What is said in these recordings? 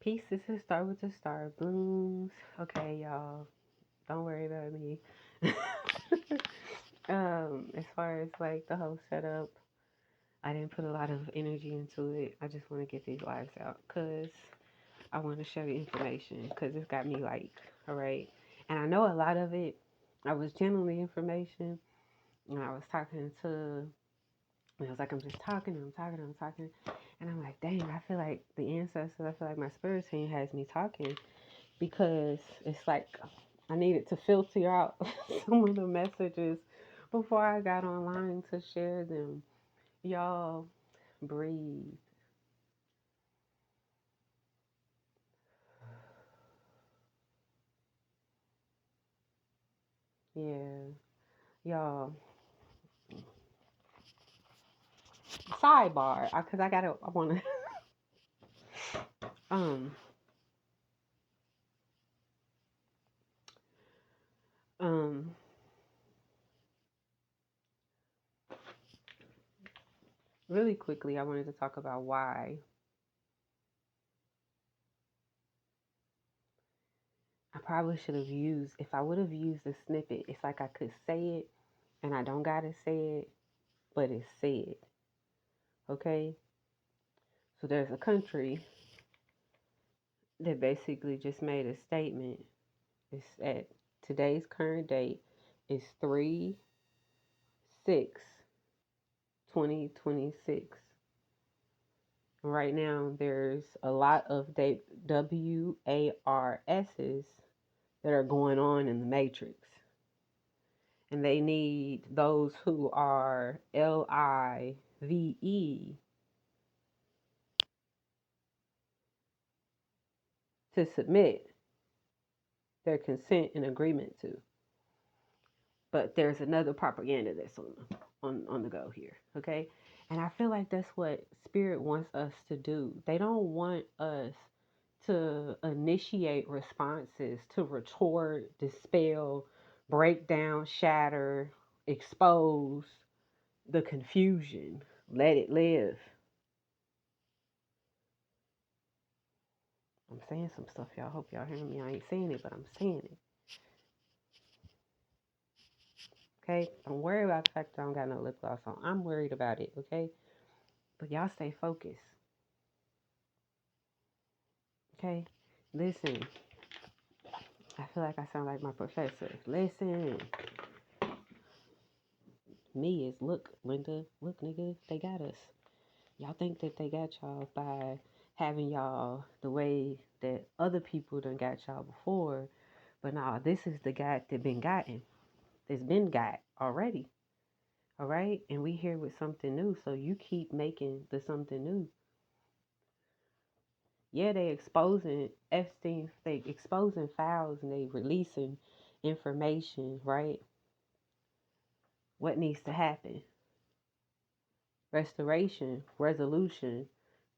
Peace. This is Start with the Star Blooms. Okay, y'all. Don't worry about me. As far as like the whole setup, I didn't put a lot of energy into it. I just want to get these lives out because I want to share the information because it's got me like, all right. And I know a lot of it. I was channeling information and I was talking to. And I was like, I'm just talking, I'm talking. And I'm like, dang, I feel like the ancestors, I feel like my spirit team has me talking because it's like I needed to filter out some of the messages before I got online to share them. Y'all breathe. Yeah. Y'all, sidebar, because I want to, um, um, really quickly, I wanted to talk about why I probably should have used, if I would have used a snippet, it's like I could say it and I don't gotta say it, but it's said. Okay? So there's a country that basically just made a statement. It's at today's current date is 3/6 2026. Right now, there's a lot of WARSs that are going on in the matrix, and they need those who are LIVE to submit their consent and agreement to. But there's another propaganda that's on the go here, okay? And I feel like that's what spirit wants us to do. They don't want us to initiate responses, to retort, dispel, break down, shatter, expose the confusion. Let it live. I'm saying some stuff, y'all. Hope y'all hearing me. I ain't saying it, but I'm saying it. Okay? Don't worry about the fact that I don't got no lip gloss on. I'm worried about it, okay? But y'all stay focused. Okay? Listen. I feel like I sound like my professor. Listen. Me is look, Linda. Look, nigga, they got us. Y'all think that they got y'all by having y'all the way that other people done got y'all before. But nah, this is the God that been gotten. That's been got already. All right? And we here with something new. So you keep making the something new. Yeah, they exposing Epstein, they exposing files and they releasing information, right? What needs to happen? Restoration, resolution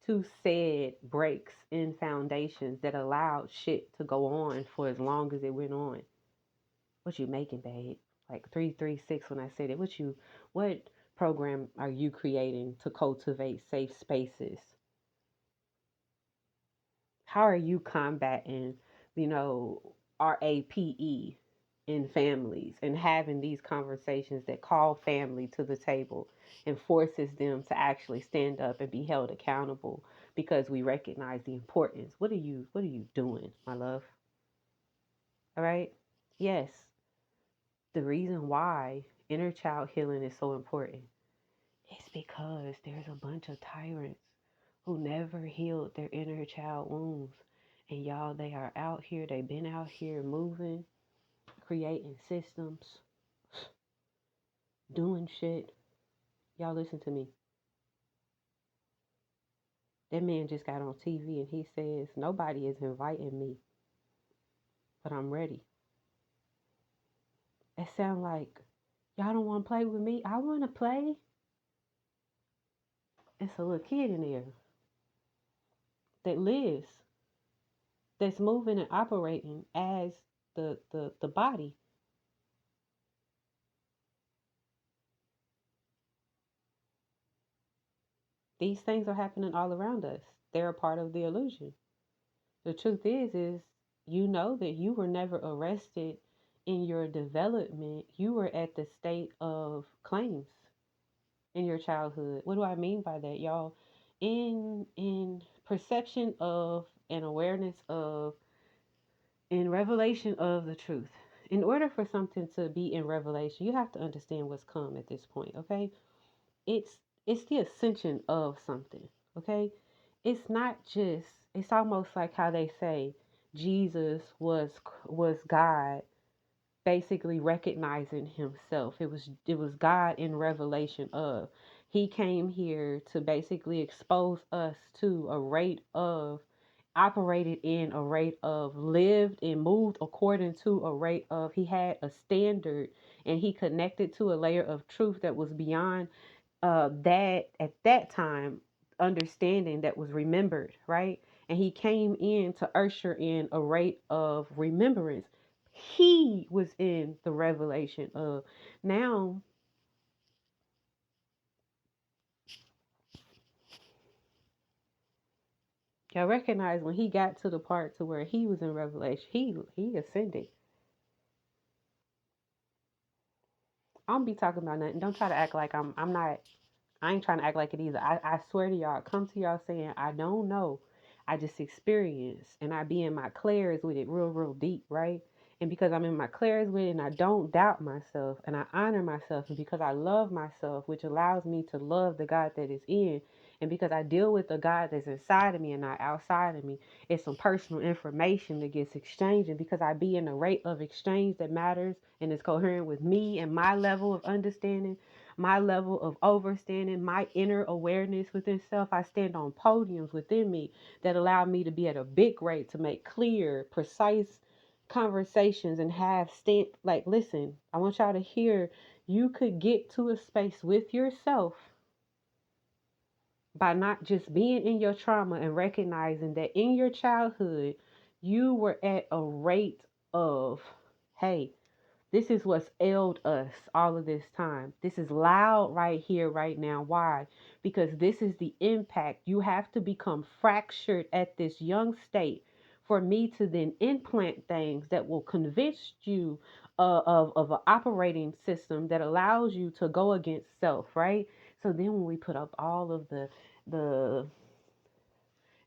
to said breaks in foundations that allowed shit to go on for as long as it went on. What you making, babe? Like 336 when I said it. What program are you creating to cultivate safe spaces? How are you combating, you know, RAPE in families and having these conversations that call family to the table and forces them to actually stand up and be held accountable because we recognize the importance. What are you doing, my love? All right? Yes, the reason why inner child healing is so important is because there's a bunch of tyrants who never healed their inner child wounds. And y'all, they are out here, they've been out here moving, creating systems, doing shit. Y'all listen to me. That man just got on TV and he says, nobody is inviting me, but I'm ready. It sounds like y'all don't want to play with me. I want to play. It's a little kid in there that lives, that's moving and operating as the body. These things are happening all around us. They're a part of the illusion. The truth is you know that you were never arrested in your development. You were at the state of claims in your childhood. What do I mean by that, y'all? In perception of and awareness of in revelation of the truth. In order for something to be in revelation, you have to understand what's come at this point, okay? It's it's the ascension of something, okay? It's not just it's almost like how they say Jesus was God basically recognizing himself. It was God in revelation of. He came here to basically expose us to a rate of operated in a rate of lived and moved according to a rate of he had a standard and he connected to a layer of truth that was beyond that at that time understanding that was remembered, right? And he came in to usher in a rate of remembrance. He was in the revelation of now. Y'all recognize when he got to the part to where he was in revelation, he ascended. I don't be talking about nothing. Don't try to act like I'm not. I ain't trying to act like it either. I swear to y'all, I come to y'all saying I don't know. I just experience and I be in my clairs with it real, real deep, right? And because I'm in my clairs with it and I don't doubt myself and I honor myself and because I love myself, which allows me to love the God that is in, and because I deal with the God that's inside of me and not outside of me, it's some personal information that gets exchanged. And because I be in a rate of exchange that matters and is coherent with me and my level of understanding, my level of overstanding, my inner awareness within self. I stand on podiums within me that allow me to be at a big rate to make clear, precise conversations and have stand like listen, I want y'all to hear you could get to a space with yourself by not just being in your trauma and recognizing that in your childhood you were at a rate of, hey, this is what's ailed us all of this time. This is loud right here, right now. Why? Because this is the impact. You have to become fractured at this young state for me to then implant things that will convince you of an operating system that allows you to go against self, right? So then when we put up all of the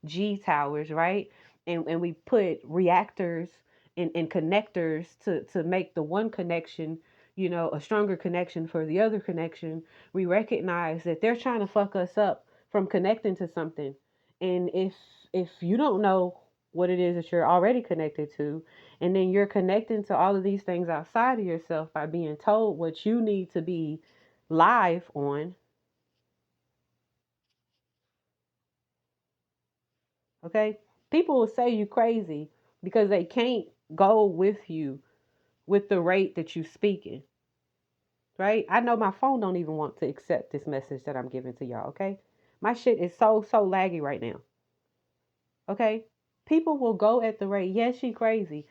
G towers, right? And we put reactors and connectors to make the one connection, a stronger connection for the other connection. We recognize that they're trying to fuck us up from connecting to something. And if you don't know what it is that you're already connected to, and then you're connecting to all of these things outside of yourself by being told what you need to be live on, okay? People will say you crazy because they can't go with you with the rate that you speaking, right? I know my phone don't even want to accept this message that I'm giving to y'all, okay? My shit is so laggy right now, okay? People will go at the rate, yes, she crazy.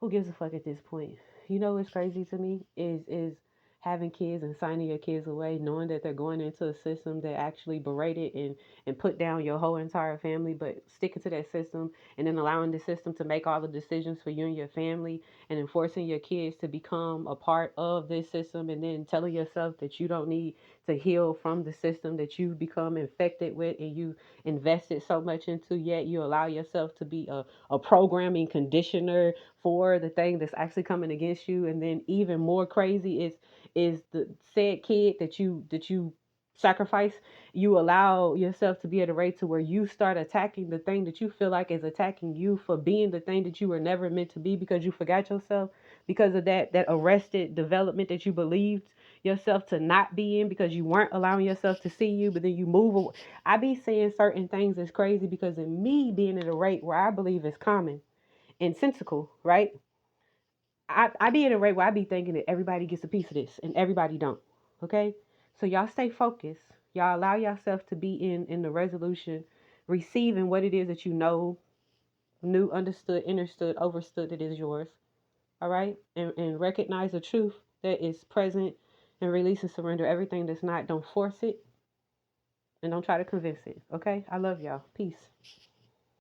Who gives a fuck at this point? You know what's crazy to me is having kids and signing your kids away, knowing that they're going into a system that actually berated and put down your whole entire family, but sticking to that system and then allowing the system to make all the decisions for you and your family and enforcing your kids to become a part of this system and then telling yourself that you don't need to heal from the system that you've become infected with and you invested so much into, yet you allow yourself to be a programming conditioner for the thing that's actually coming against you. And then even more crazy is the said kid that you sacrifice. You allow yourself to be at a rate to where you start attacking the thing that you feel like is attacking you for being the thing that you were never meant to be because you forgot yourself, because of that arrested development that you believed yourself to not be in because you weren't allowing yourself to see you, but then you move away. I be saying certain things is crazy because in me being at a rate where I believe is common and sensical, right? I be in a rate where I be thinking that everybody gets a piece of this and everybody don't. Okay? So y'all stay focused. Y'all allow yourself to be in the resolution, receiving what it is that you know, knew, understood, understood, overstood that is yours. All right? And recognize the truth that is present and release and surrender everything that's not. Don't force it and don't try to convince it. Okay? I love y'all. Peace.